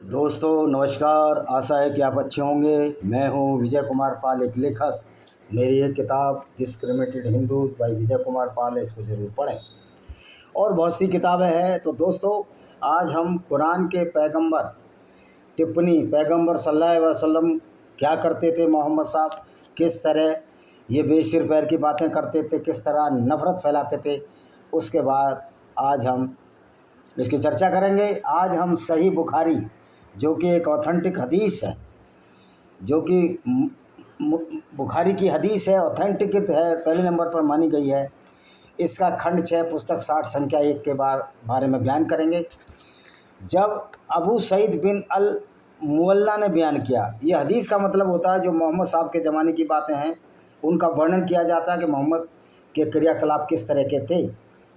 दोस्तों नमस्कार। आशा है कि आप अच्छे होंगे। मैं हूं विजय कुमार पाल, एक लेखक। मेरी एक किताब discriminated Hindus bye Vijay Kumar Pal है, इसको ज़रूर पढ़ें। और बहुत सी किताबें हैं। तो दोस्तों आज हम कुरान के पैगंबर टिप्पणी, पैगंबर सल्लल्लाहु अलैहि वसल्लम क्या करते थे, मोहम्मद साहब किस तरह ये बेसिर पैर की बातें करते थे, किस तरह नफ़रत फैलाते थे, उसके बाद आज हम इसकी चर्चा करेंगे। आज हम सही बुखारी, जो कि एक ऑथेंटिक हदीस है, जो कि बुखारी की हदीस है, ऑथेंटिक है, पहले नंबर पर मानी गई है। इसका खंड 6 पुस्तक 60 संख्या 1 के बारे में बयान करेंगे। जब अबू सईद बिन अल मुअल्ला ने बयान किया, ये हदीस का मतलब होता है जो मोहम्मद साहब के ज़माने की बातें हैं, उनका वर्णन किया जाता है कि मोहम्मद के क्रियाकलाप किस तरह के थे।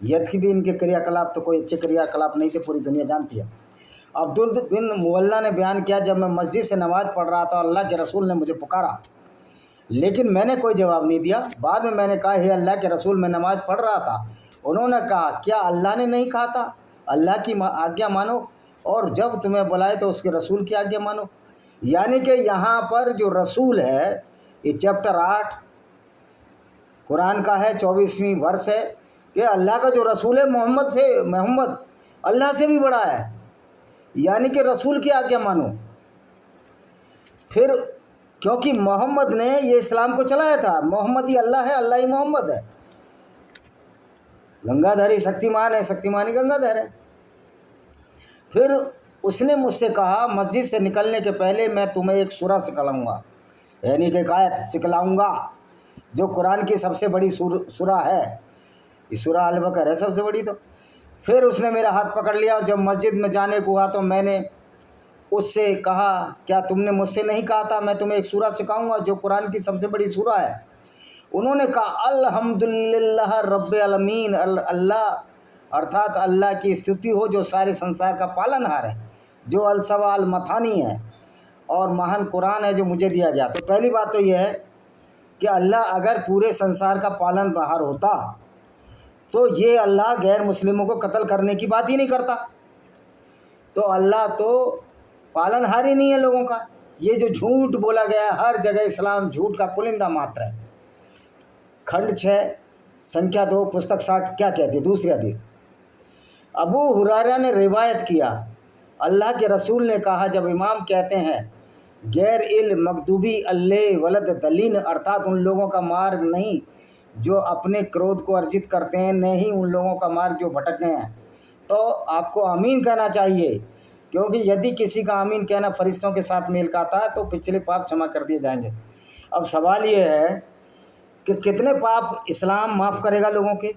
यद्यपि भी इनके क्रियाकलाप तो कोई अच्छे क्रियाकलाप नहीं थे, पूरी दुनिया जानती है। अब्दुल बिन मुअल्ला ने बयान किया, जब मैं मस्जिद से नमाज़ पढ़ रहा था, अल्लाह के रसूल ने मुझे पुकारा, लेकिन मैंने कोई जवाब नहीं दिया। बाद में मैंने कहा, हे अल्लाह के रसूल, मैं नमाज़ पढ़ रहा था। उन्होंने कहा, क्या अल्लाह ने नहीं कहा था अल्लाह की आज्ञा मानो, और जब तुम्हें बुलाए तो उसके रसूल की आज्ञा मानो। यानी कि यहाँ पर जो रसूल है, ये चैप्टर 8 कुरान का है, 24वीं वर्ष है, कि अल्लाह का जो रसूल है मोहम्मद अल्लाह से भी बड़ा है, यानी कि रसूल की आज्ञा मानो। फिर क्योंकि मोहम्मद ने ये इस्लाम को चलाया था, मोहम्मद ही अल्लाह है, अल्लाह ही मोहम्मद है। गंगाधर ही शक्तिमान है, शक्तिमान ही गंगाधर है। फिर उसने मुझसे कहा, मस्जिद से निकलने के पहले मैं तुम्हें एक सूरा सिखलाऊंगा, यानी कि एक आयत सिखलाऊंगा, जो कुरान की सबसे बड़ी सूरा है। इस सूरा अल बकर है सबसे बड़ी। तो फिर उसने मेरा हाथ पकड़ लिया, और जब मस्जिद में जाने को हुआ तो मैंने उससे कहा, क्या तुमने मुझसे नहीं कहा था मैं तुम्हें एक सूरा सिखाऊंगा जो कुरान की सबसे बड़ी सूरा है। उन्होंने कहा, अल्हम्दुलिल्लाह रब्बिल आलमीन, अल्लाह अर्थात अल्लाह की स्तुति हो जो सारे संसार का पालनहार है, जो अलसवाल मथानी है, और महान कुरान है जो मुझे दिया गया। तो पहली बात तो यह है कि अल्लाह अगर पूरे संसार का पालनहार होता तो ये अल्लाह गैर मुस्लिमों को कत्ल करने की बात ही नहीं करता। तो अल्लाह तो पालनहार ही नहीं है लोगों का। ये जो झूठ बोला गया है हर जगह, इस्लाम झूठ का पुलिंदा मात्र है। खंड 6 संख्या 2 पुस्तक 60 क्या कहती है, दूसरी हदीस। अबू हुरैरा ने रिवायत किया, अल्लाह के रसूल ने कहा, जब इमाम कहते हैं गैर इल मकदूबी अल्ले वलद दलीन, अर्थात उन लोगों का मार्ग नहीं जो अपने क्रोध को अर्जित करते हैं, नहीं उन लोगों का मार्ग जो भटकते हैं, तो आपको आमीन कहना चाहिए, क्योंकि यदि किसी का आमीन कहना फरिश्तों के साथ मेल खाता है तो पिछले पाप क्षमा कर दिए जाएंगे। अब सवाल ये है कि कितने पाप इस्लाम माफ़ करेगा लोगों के,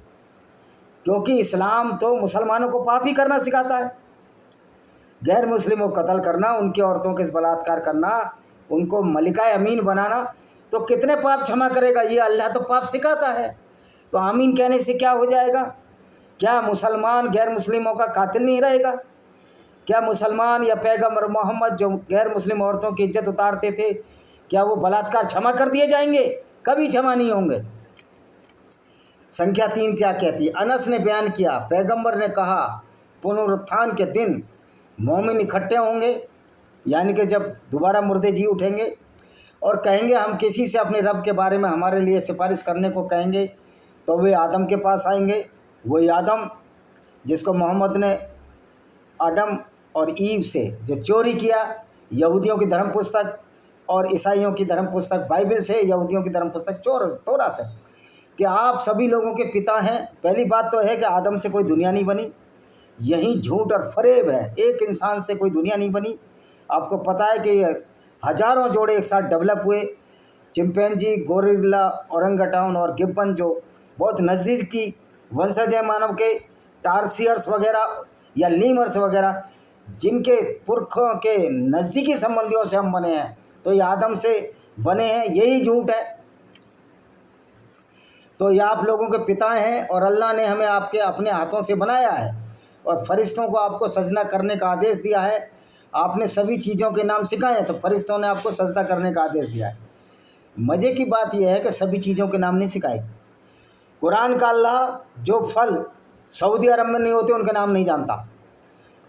क्योंकि इस्लाम तो मुसलमानों को पाप ही करना सिखाता है, गैर मुस्लिमों को कत्ल करना, उनकी औरतों के बलात्कार करना, उनको मलिका अमीन बनाना। तो कितने पाप क्षमा करेगा, ये अल्लाह तो पाप सिखाता है। तो आमीन कहने से क्या हो जाएगा? क्या मुसलमान गैर मुस्लिमों का कातिल नहीं रहेगा? क्या मुसलमान या पैगंबर मोहम्मद जो गैर मुस्लिम औरतों की इज्जत उतारते थे, क्या वो बलात्कार क्षमा कर दिए जाएंगे? कभी क्षमा नहीं होंगे। संख्या 3 क्या कहती है? अनस ने बयान किया, पैगंबर ने कहा, पुनरुत्थान के दिन मोमिन इकट्ठे होंगे, यानी कि जब दोबारा मुर्दे जी उठेंगे, और कहेंगे हम किसी से अपने रब के बारे में हमारे लिए सिफारिश करने को कहेंगे, तो वे आदम के पास आएंगे। वही आदम जिसको मोहम्मद ने आदम और ईव से जो चोरी किया, यहूदियों की धर्म पुस्तक और ईसाइयों की धर्म पुस्तक बाइबल से, यहूदियों की धर्म पुस्तक तोरा से, कि आप सभी लोगों के पिता हैं। पहली बात तो है कि आदम से कोई दुनिया नहीं बनी, यही झूठ और फरेब है, एक इंसान से कोई दुनिया नहीं बनी। आपको पता है कि हजारों जोड़े एक साथ डेवलप हुए, चिंपैंजी, गोरिल्ला, ओरंगटाउन और गिब्बन, जो बहुत नज़दीकी वंशज है मानव के, टार्सियर्स वगैरह या लीमर्स वगैरह, जिनके पुरखों के नज़दीकी संबंधियों से हम बने हैं, तो ये आदम से बने हैं, यही झूठ है। तो ये आप लोगों के पिता हैं, और अल्लाह ने हमें आपके अपने हाथों से बनाया है, और फरिश्तों को आपको सजदा करने का आदेश दिया है। आपने सभी चीज़ों के नाम सिखाए हैं, तो फरिश्तों ने आपको सजदा करने का आदेश दिया है। मज़े की बात यह है कि सभी चीज़ों के नाम नहीं सिखाए। कुरान का अल्लाह जो फल सऊदी अरब में नहीं होते उनके नाम नहीं जानता।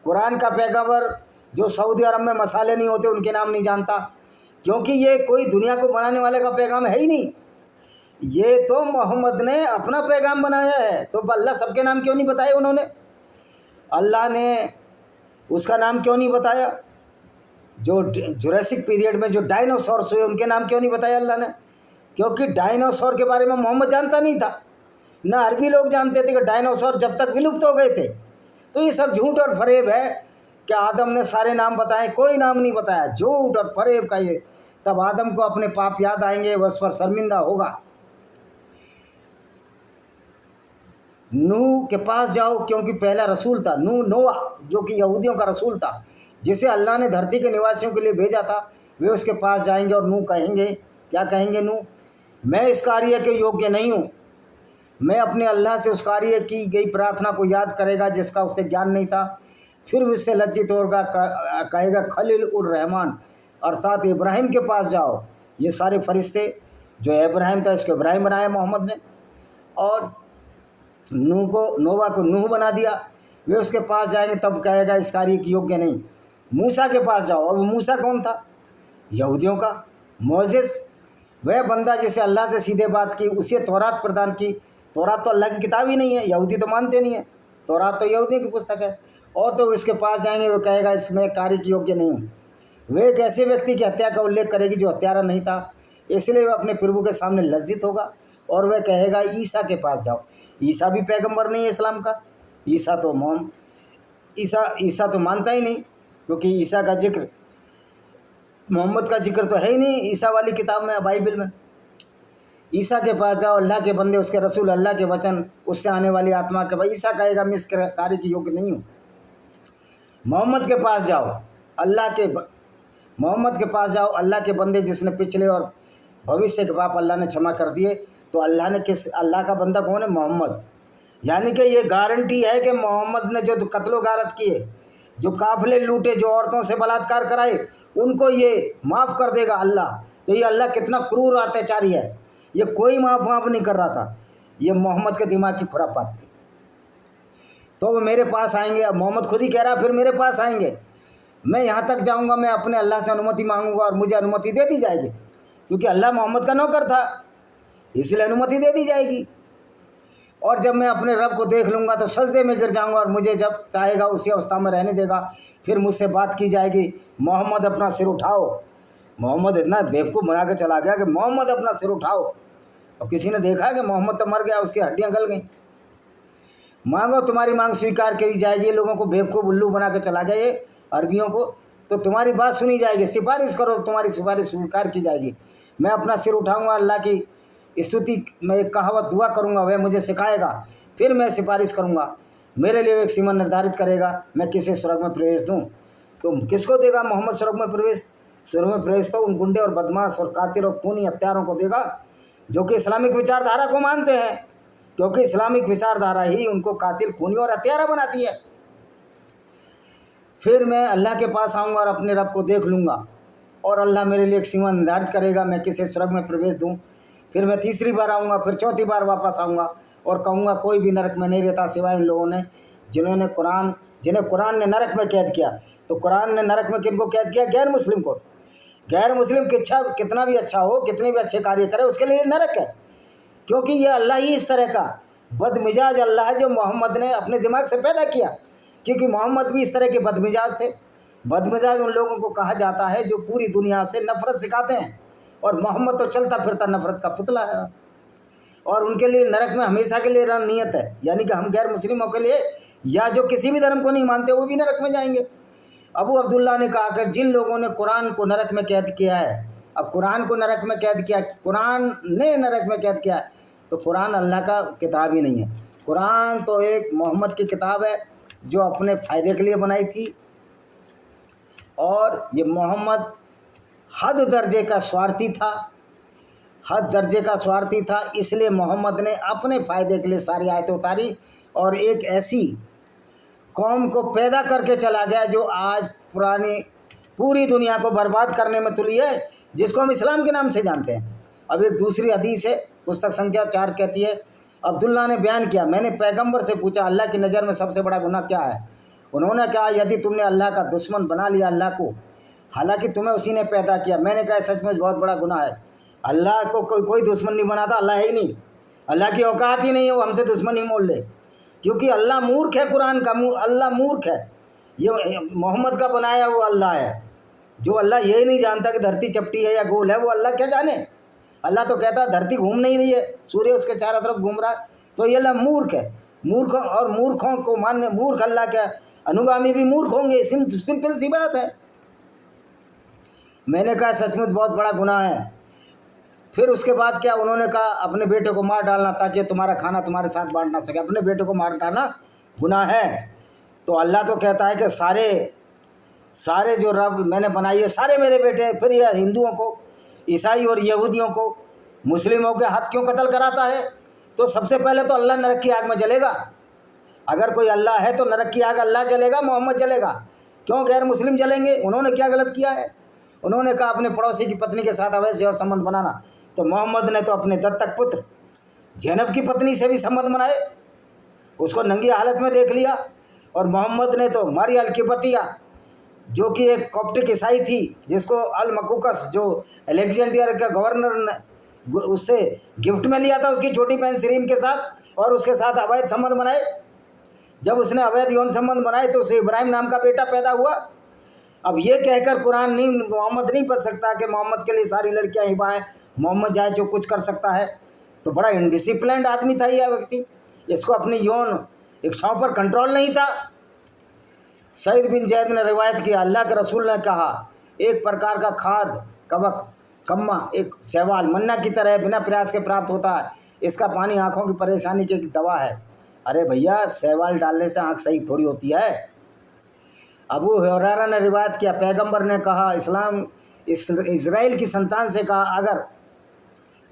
कुरान का पैगंबर जो सऊदी अरब में मसाले नहीं होते उनके नाम नहीं जानता, क्योंकि ये कोई दुनिया को बनाने वाले का पैगाम है ही नहीं। ये तो मोहम्मद ने अपना पैगाम बनाया है। तो अल्लाह सबके नाम क्यों नहीं बताए उन्होंने? अल्लाह ने उसका नाम क्यों नहीं बताया? जो जुरासिक पीरियड में जो डायनासोर्स हुए उनके नाम क्यों नहीं बताया अल्लाह ने? क्योंकि डायनासोर के बारे में मोहम्मद जानता नहीं था, ना अरबी लोग जानते थे कि डायनासोर जब तक विलुप्त हो गए थे। तो ये सब झूठ और फरेब है कि आदम ने सारे नाम बताए, कोई नाम नहीं बताया, झूठ और फरेब का ये। तब आदम को अपने पाप याद आएंगे, वह उस पर शर्मिंदा होगा। नूह के पास जाओ, क्योंकि पहला रसूल था नोआ, जो कि यहूदियों का रसूल था, जिसे अल्लाह ने धरती के निवासियों के लिए भेजा था। वे उसके पास जाएंगे और नूह कहेंगे, क्या कहेंगे नूह? मैं इस कार्य के योग्य नहीं हूँ। मैं अपने अल्लाह से उस कार्य की गई प्रार्थना को याद करेगा जिसका उसे ज्ञान नहीं था। फिर उससे लज्जित होगा, कहेगा खलील उर रहमान, अर्थात इब्राहिम के पास जाओ। ये सारे फरिश्ते जो इब्राहिम था, इसको इब्राहिम बनाया मोहम्मद ने, और नोवा को नूह बना दिया। वे उसके पास जाएंगे, तब कहेगा इस कार्य की योग्य नहीं। मूसा के पास जाओ। अब मूसा कौन था? यहूदियों का मोसेस, वह बंदा जिसे अल्लाह से सीधे बात की, उसे तौरात प्रदान की। तौरात तो अल्लाह की किताब ही नहीं है, यहूदी तो मानते नहीं है, तौरात तो यहूदियों की पुस्तक है। और तो उसके पास जाएंगे, वो कहेगा इसमें कार्य की योग्य नहीं हूँ। वे एक ऐसे व्यक्ति की हत्या का उल्लेख करेगी जो हत्यारा नहीं था, इसलिए वह अपने प्रभु के सामने लज्जित होगा। और वह कहेगा ईसा के पास जाओ। ईसा भी पैगंबर नहीं है इस्लाम का। ईसा तो मानता ही नहीं, क्योंकि ईसा का जिक्र, मोहम्मद का जिक्र तो है ही नहीं ईसा वाली किताब में, बाइबल में। ईसा के पास जाओ, अल्लाह के बंदे, उसके रसूल, अल्लाह के वचन, उससे आने वाली आत्मा के भाई। ईसा कहेगा मैं इस कार्य की योग्य नहीं हूँ। मोहम्मद के पास जाओ, मोहम्मद के पास जाओ, अल्लाह के बंदे जिसने पिछले और भविष्य के पाप अल्लाह ने क्षमा कर दिए। तो अल्लाह ने अल्लाह का बंदा कौन है? मोहम्मद। यानी कि ये गारंटी है कि मोहम्मद ने जो कत्लो गारत किए, जो काफिले लूटे, जो औरतों से बलात्कार कराए, उनको ये माफ़ कर देगा अल्लाह। तो ये अल्लाह कितना क्रूर अत्याचारी है, ये कोई माफ़ नहीं कर रहा था, ये मोहम्मद के दिमाग की खुरापात थी। तो वो मेरे पास आएंगे। अब मोहम्मद खुद ही कह रहा फिर मेरे पास आएंगे, मैं यहाँ तक जाऊँगा, मैं अपने अल्लाह से अनुमति मांगूंगा और मुझे अनुमति दे दी जाएगी, क्योंकि अल्लाह मोहम्मद का नौकर था, इसलिए अनुमति दे दी जाएगी। और जब मैं अपने रब को देख लूँगा तो सजदे में गिर जाऊँगा, और मुझे जब चाहेगा उसी अवस्था में रहने देगा। फिर मुझसे बात की जाएगी, मोहम्मद अपना सिर उठाओ। मोहम्मद इतना बेवकूफ़ बना के चला गया कि मोहम्मद अपना सिर उठाओ। और किसी ने देखा कि मोहम्मद तो मर गया, उसकी हड्डियाँ गल गई। मांगो तुम्हारी मांग स्वीकार करी जाएगी। लोगों को बेवकूफ़ उल्लू बना के चला गया ये अरबियों को। तो तुम्हारी बात सुनी जाएगी, सिफारिश करो, तुम्हारी सिफारिश स्वीकार की जाएगी। मैं अपना सिर उठाऊँगा, अल्लाह की स्तुति, मैं एक कहावत दुआ करूँगा, वह मुझे सिखाएगा, फिर मैं सिफारिश करूँगा। मेरे लिए एक सीमा निर्धारित करेगा, मैं किसे स्वर्ग में प्रवेश दूँ। तो किसको देगा मोहम्मद स्वर्ग में प्रवेश? स्वर्ग में प्रवेश तो उन गुंडे और बदमाश और कातिल और खूनी हत्यारों को देगा जो कि इस्लामिक विचारधारा को मानते हैं, क्योंकि इस्लामिक विचारधारा ही उनको कातिल, खूनी और हत्यारा बनाती है। फिर मैं अल्लाह के पास आऊँगा और अपने रब को देख लूँगा, और अल्लाह मेरे लिए एक सीमा निर्धारित करेगा, मैं किसे स्वर्ग में प्रवेश दूँ। फिर मैं तीसरी बार आऊँगा, फिर चौथी बार वापस आऊँगा और कहूँगा कोई भी नरक में नहीं रहता सिवाय इन लोगों ने जिन्हें कुरान ने नरक में कैद किया। तो कुरान ने नरक में किनको कैद किया? गैर मुस्लिम को। गैर मुस्लिम की इच्छा कितना भी अच्छा हो, कितने भी अच्छे कार्य करे, उसके लिए नरक है, क्योंकि ये अल्लाह ही इस तरह का बदमिजाज अल्लाह है जो मोहम्मद ने अपने दिमाग से पैदा किया। क्योंकि मोहम्मद भी इस तरह के बदमिजाज थे। बदमिजाज उन लोगों को कहा जाता है जो पूरी दुनिया से नफरत सिखाते हैं, और मोहम्मद तो चलता फिरता नफरत का पुतला है। और उनके लिए नरक में हमेशा के लिए नियत है, यानी कि हम गैर मुस्लिमों के लिए, या जो किसी भी धर्म को नहीं मानते, वो भी नरक में जाएंगे। अबू अब्दुल्ला ने कहा कि जिन लोगों ने कुरान को नरक में कैद किया है, अब कुरान को नरक में कैद किया, कुरान ने नरक में कैद किया, तो कुरान अल्लाह का किताब ही नहीं है। कुरान तो एक मोहम्मद की किताब है जो अपने फ़ायदे के लिए बनाई थी, और ये मोहम्मद हद दर्जे का स्वार्थी था, हद दर्जे का स्वार्थी था। इसलिए मोहम्मद ने अपने फ़ायदे के लिए सारी आयतें उतारी, और एक ऐसी कौम को पैदा करके चला गया जो आज पूरी दुनिया को बर्बाद करने में तुली है, जिसको हम इस्लाम के नाम से जानते हैं। अब एक दूसरी हदीस है, पुस्तक संख्या 4 कहती है, अब्दुल्ला ने बयान किया, मैंने पैगंबर से पूछा अल्लाह की नज़र में सबसे बड़ा गुनाह क्या है? उन्होंने कहा यदि तुमने अल्लाह का दुश्मन बना लिया अल्लाह को, हालांकि तुम्हें उसी ने पैदा किया। मैंने कहा सचमुच बहुत बड़ा गुनाह है। अल्लाह को कोई दुश्मन नहीं बनाता, अल्लाह है ही नहीं, अल्लाह की औकात ही नहीं है वो हमसे दुश्मन ही मोल ले, क्योंकि अल्लाह मूर्ख है। कुरान का अल्लाह मूर्ख है। ये मोहम्मद का बनाया वो अल्लाह है। जो अल्लाह यही नहीं जानता कि धरती चपटी है या गोल है, वो अल्लाह क्या जाने। अल्लाह तो कहता है धरती घूम नहीं रही है, सूर्य उसके चारों तरफ घूम रहा है। तो ये अल्लाह मूर्ख है। मूर्ख और मूर्खों को मानने, मूर्ख अल्लाह के अनुगामी भी मूर्ख होंगे, सिंपल सी बात है। मैंने कहा सचमुच बहुत बड़ा गुनाह है। फिर उसके बाद क्या, उन्होंने कहा अपने बेटे को मार डालना ताकि तुम्हारा खाना तुम्हारे साथ बांट ना सके। अपने बेटे को मार डालना गुनाह है। तो अल्लाह तो कहता है कि सारे जो रब मैंने बनाई है सारे मेरे बेटे हैं। फिर यह हिंदुओं को, ईसाई और यहूदियों को, मुस्लिमों के हाथ क्यों कत्ल कराता है? तो सबसे पहले तो अल्लाह नरक की आग में जलेगा। अगर कोई अल्लाह है तो नरक की आग अल्लाह जलेगा, मोहम्मद जलेगा। क्यों गैर मुस्लिम जलेंगे? उन्होंने क्या गलत किया है? उन्होंने कहा अपने पड़ोसी की पत्नी के साथ अवैध सेवा संबंध बनाना। तो मोहम्मद ने तो अपने दत्तक पुत्र ज़ैनब की पत्नी से भी संबंध बनाए, उसको नंगी हालत में देख लिया। और मोहम्मद ने तो मारिया अल-किब्तिया, जो कि एक कॉप्टिक ईसाई थी, जिसको अल मकूकस जो अलेक्जेंड्रिया का गवर्नर ने उससे गिफ्ट में लिया था उसकी छोटी बहन सीरीन के साथ, और उसके साथ अवैध संबंध बनाए। जब उसने अवैध यौन संबंध बनाए तो उसे इब्राहिम नाम का बेटा पैदा हुआ। अब ये कहकर कुरान नहीं, मोहम्मद नहीं पढ़ सकता कि मोहम्मद के लिए सारी लड़कियां हिबा हैं, मोहम्मद चाहे जो कुछ कर सकता है। तो बड़ा इनडिसिप्लिन्ड आदमी था यह व्यक्ति, इसको अपनी यौन इच्छाओं पर कंट्रोल नहीं था। सईद बिन जैद ने रिवायत किया, अल्लाह के रसूल ने कहा एक प्रकार का खाद कबक कम्मा एक शैवाल मन्ना की तरह बिना प्रयास के प्राप्त होता है, इसका पानी आँखों की परेशानी की एक दवा है। अरे भैया, शैवाल डालने से आँख सही थोड़ी होती है। अबू हुरैरा ने रिवायत किया, पैगंबर ने कहा इस्राएल की संतान से कहा अगर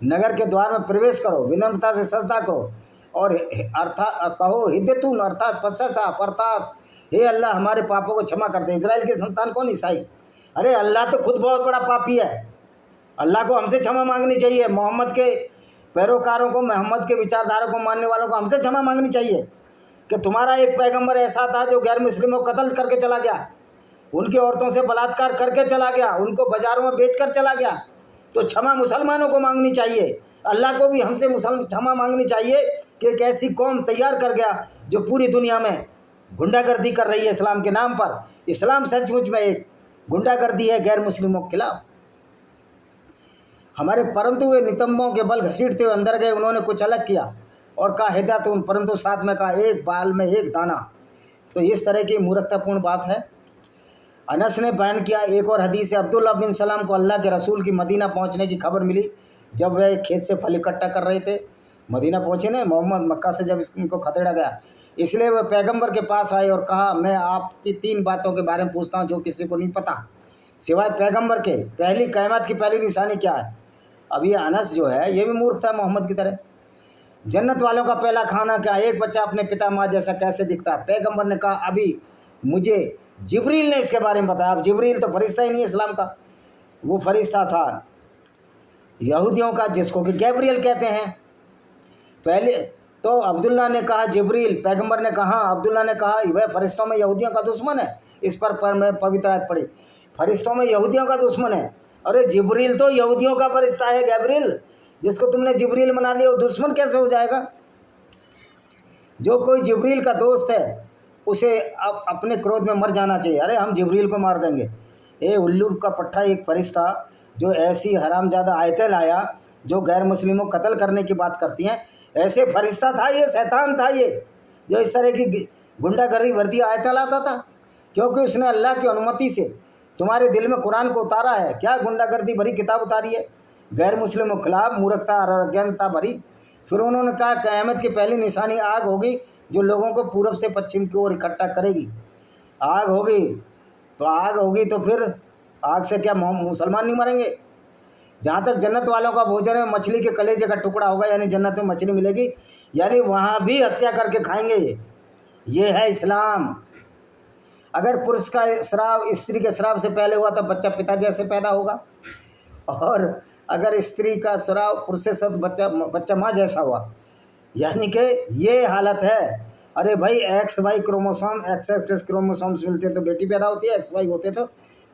नगर के द्वार में प्रवेश करो, विनम्रता से सजदा करो और अर्थात कहो हिद्दतून अर्थात पश्चाताप अर्थात हे अल्लाह हमारे पापों को क्षमा कर दे। इजराइल की संतान कौन? ईसाई। अरे अल्लाह तो खुद बहुत बड़ा पापी है, अल्लाह को हमसे क्षमा मांगनी चाहिए। मोहम्मद के पैरोकारों को, मोहम्मद के विचारधारा को मानने वालों को हमसे क्षमा मांगनी चाहिए कि तुम्हारा एक पैगंबर ऐसा था जो गैर मुस्लिमों को कत्ल करके चला गया, उनकी औरतों से बलात्कार करके चला गया, उनको बाज़ारों में बेच कर चला गया। तो क्षमा मुसलमानों को मांगनी चाहिए, अल्लाह को भी हमसे क्षमा मांगनी चाहिए कि एक ऐसी कौम तैयार कर गया जो पूरी दुनिया में गुंडागर्दी कर रही है इस्लाम के नाम पर। इस्लाम सचमुच में एक गुंडागर्दी है गैर मुस्लिमों के खिलाफ। हमारे परंतु वे नितंबों के बल घसीटते हुए अंदर गए, उन्होंने कुछ अलग किया और कहा हिदायतुन, परंतु साथ में कहा एक बाल में एक दाना। तो इस तरह की मूर्खतापूर्ण बात है। अनस ने बयान किया, एक और हदीस है, अब्दुल्ला बिन सलाम को अल्लाह के रसूल की मदीना पहुंचने की खबर मिली जब वह खेत से फल इकट्ठा कर रहे थे। मदीना पहुंचे ना मोहम्मद, मक्का से जब इनको खदेड़ा गया, इसलिए वह पैगंबर के पास आए और कहा मैं आपकी 3 बातों के बारे में पूछता हूं जो किसी को नहीं पता सिवाय पैगंबर के। पहली, क़यामत की पहली निशानी क्या है? अब ये अनस जो है ये भी मूर्ख था मोहम्मद की तरह। जन्नत वालों का पहला खाना क्या? एक बच्चा अपने पिता माँ जैसा कैसे दिखता है? पैगंबर ने कहा अभी मुझे जिब्रील ने इसके बारे में बताया। अब जिब्रील तो फरिश्ता ही नहीं है इस्लाम का, वो फरिश्ता था यहूदियों का जिसको कि गैब्रियल कहते हैं। पहले तो अब्दुल्ला ने कहा जिब्रील, पैगंबर ने कहा, अब्दुल्ला ने कहा वह फरिश्तों में यहूदियों का दुश्मन है। इस पर मैं पवित्र आयत पढ़ी, फरिश्तों में यहूदियों का दुश्मन है। अरे जिब्रील तो यहूदियों का फरिश्ता है, गैब्रियल जिसको तुमने जिब्रील बना लिया वो दुश्मन कैसे हो जाएगा? जो कोई जिब्रील का दोस्त है उसे अब अपने क्रोध में मर जाना चाहिए। अरे हम जिब्रील को मार देंगे। ए उल्लू का पट्टा एक फरिश्ता जो ऐसी हरामजादा आयतें लाया जो गैर मुस्लिमों को कत्ल करने की बात करती हैं, ऐसे फरिश्ता था ये, शैतान था ये, जो इस तरह की गुंडागर्दी भरती आयतें लाता था, क्योंकि उसने अल्लाह की अनुमति से तुम्हारे दिल में कुरान को उतारा है। क्या गुंडागर्दी भरी किताब उतारी है गैर मुस्लिमों के खिलाफ, मूर्खता और अज्ञानता भरी। फिर उन्होंने कहा क़यामत की पहली निशानी आग होगी जो लोगों को पूरब से पश्चिम की ओर इकट्ठा करेगी। आग होगी तो फिर आग से क्या मुसलमान नहीं मरेंगे? जहाँ तक जन्नत वालों का भोजन है, मछली के कलेजे का टुकड़ा होगा, यानी जन्नत में मछली मिलेगी, यानी वहाँ भी हत्या करके खाएंगे। ये है इस्लाम। अगर पुरुष का श्राप स्त्री के श्राप से पहले हुआ तो बच्चा पिता जैसे पैदा होगा, और अगर स्त्री का श्राप पुरुष से बच्चा माँ जैसा हुआ, यानी कि ये हालत है। अरे भाई X Y chromosome, X X chromosomes मिलते तो बेटी पैदा होती है, एक्स वाई होते तो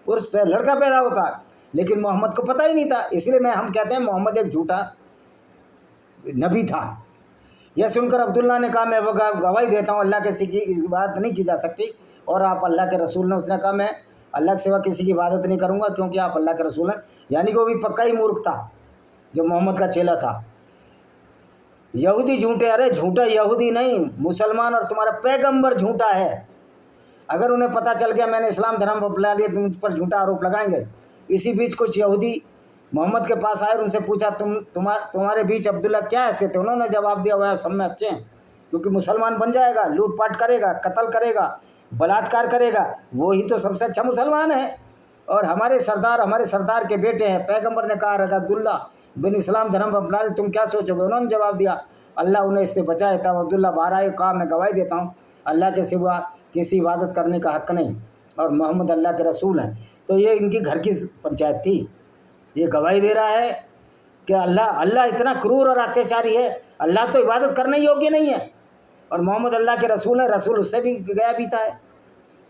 पुरुष लड़का पैदा होता है। लेकिन मोहम्मद को पता ही नहीं था, इसलिए हम कहते हैं मोहम्मद एक झूठा नबी था। यह सुनकर अब्दुल्ला ने कहा, मैं गवाही देता हूँ अल्लाह के की बात नहीं की जा सकती, और आप अल्लाह के रसूल ने। उसने कहा, मैं अल्लाह के सिवा किसी की इबादत नहीं करूँगा क्योंकि आप अल्लाह के रसूल हैं। यानी कि वो भी पक्का ही मूर्ख था जो मोहम्मद का चेला था। यहूदी झूठे, अरे झूठा यहूदी नहीं, मुसलमान और तुम्हारा पैगंबर झूठा है। अगर उन्हें पता चल गया मैंने इस्लाम धर्म अपना लिया तो मुझ पर झूठा आरोप लगाएंगे। इसी बीच कुछ यहूदी मोहम्मद के पास आए और उनसे पूछा, तुम्हारे बीच अब्दुल्ला क्या हैसियत है? उन्होंने जवाब दिया, वह सब में अच्छे हैं, क्योंकि मुसलमान बन जाएगा, लूटपाट करेगा, कत्ल करेगा, बलात्कार करेगा, वो ही तो सबसे अच्छा मुसलमान है, और हमारे सरदार के बेटे हैं। पैगंबर ने कहा, अब्दुल्ला बिन इस्लाम धर्म अपना ले, तुम क्या सोचोगे? उन्होंने जवाब दिया, अल्लाह उन्हें इससे बचाए। तब अब्दुल्ला बाहर आए, कहा, मैं गवाही देता हूँ अल्लाह के सिवा किसी इबादत करने का हक़ नहीं, और मोहम्मद अल्लाह के रसूल हैं। तो ये इनकी घर की पंचायत थी। ये गवाही दे रहा है कि अल्लाह इतना क्रूर और अत्याचारी है, अल्लाह तो इबादत करने योग्य नहीं है, और मोहम्मद अल्लाह के रसूल है, रसूल उससे भी गया बीता है।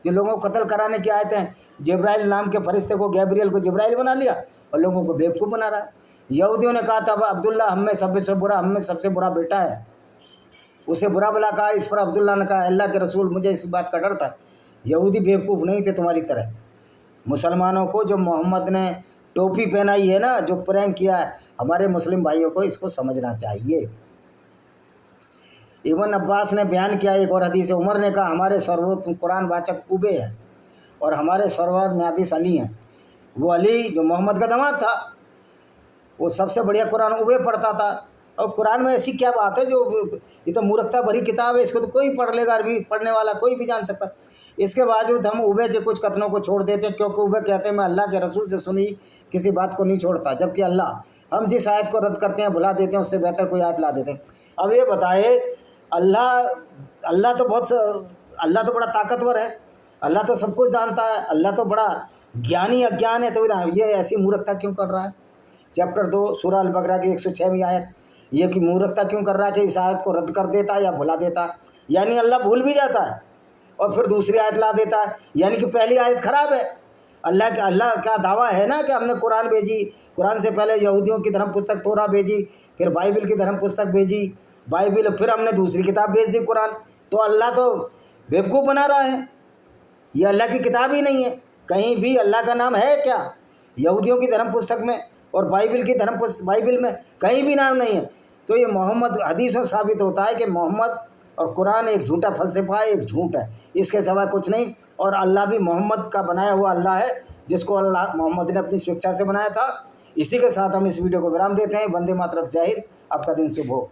जो लोगों को कत्ल कराने की आयत हैं, जिब्राइल नाम के फरिश्ते को, गैब्रियल को जिब्राइल बना लिया और लोगों को बेवकूफ़ बना रहा है। यहूदियों ने कहा था, अब्दुल्ला हम में सबसे बुरा बेटा है, उसे बुरा भला कहा। इस पर अब्दुल्ला ने कहा, अल्लाह के रसूल, मुझे इस बात का डर था। यहूदी बेवकूफ़ नहीं थे तुम्हारी तरह। मुसलमानों को जो मोहम्मद ने टोपी पहनाई है ना, जो प्रैंक किया है, हमारे मुस्लिम भाइयों को इसको समझना चाहिए। इब्न अब्बास ने बयान किया एक और हदीस, उमर ने कहा, हमारे सर्वोत्तम कुरान वाचक उबे हैं और हमारे सर्वोत्तम न्यायाधीश अली हैं। वो अली जो मोहम्मद का दामाद था, वो सबसे बढ़िया कुरान उबे पढ़ता था। और कुरान में ऐसी क्या बात है जो, ये तो मूर्खता भरी किताब है, इसको तो कोई पढ़ लेगा, अरबी पढ़ने वाला कोई भी जान सकता। इसके बावजूद हम उबे के कुछ कथनों को छोड़ देते हैं, क्योंकि उबे कहते हैं, मैं अल्लाह के रसूल से सुनी किसी बात को नहीं छोड़ता, जबकि हम जिस आयत को रद्द करते हैं, भुला देते हैं, उससे बेहतर कोई आयत ला देते हैं। अब ये बताए, अल्लाह तो बड़ा ताकतवर है, अल्लाह तो सब कुछ जानता है, अल्लाह तो बड़ा ज्ञानी अज्ञान है, तो ये ऐसी मूर्खता क्यों कर रहा है? चैप्टर 2 सूरह अल-बकरा की 106वीं आयत, ये कि मूर्खता क्यों कर रहा है कि इस आयत को रद्द कर देता है या भुला देता है। यानी अल्लाह भूल भी जाता है और फिर दूसरी आयत ला देता है, यानी कि पहली आयत खराब है। अल्लाह का दावा है ना कि हमने कुरान भेजी, कुरान से पहले यहूदियों की धर्म पुस्तक तोरा भेजी, फिर बाइबिल की धर्म पुस्तक भेजी बाइबिल, फिर हमने दूसरी किताब भेज दी कुरान। तो अल्लाह तो बेवकूफ़ बना रहा है, ये अल्लाह की किताब ही नहीं है। कहीं भी अल्लाह का नाम है क्या? यहूदियों की धर्म पुस्तक में और बाइबिल की धर्म पुस्तक, बाइबिल में कहीं भी नाम नहीं है। तो ये मोहम्मद, हदीसों साबित होता है कि मोहम्मद और कुरान एक झूठा फलसफा है, एक झूठ है, इसके सिवा कुछ नहीं। और अल्लाह भी मोहम्मद का बनाया हुआ अल्लाह है, जिसको अल्लाह मोहम्मद ने अपनी स्वेच्छा से बनाया था। इसी के साथ हम इस वीडियो को विराम देते हैं। वंदे मातरम, जय हिंद, आपका दिन शुभ हो।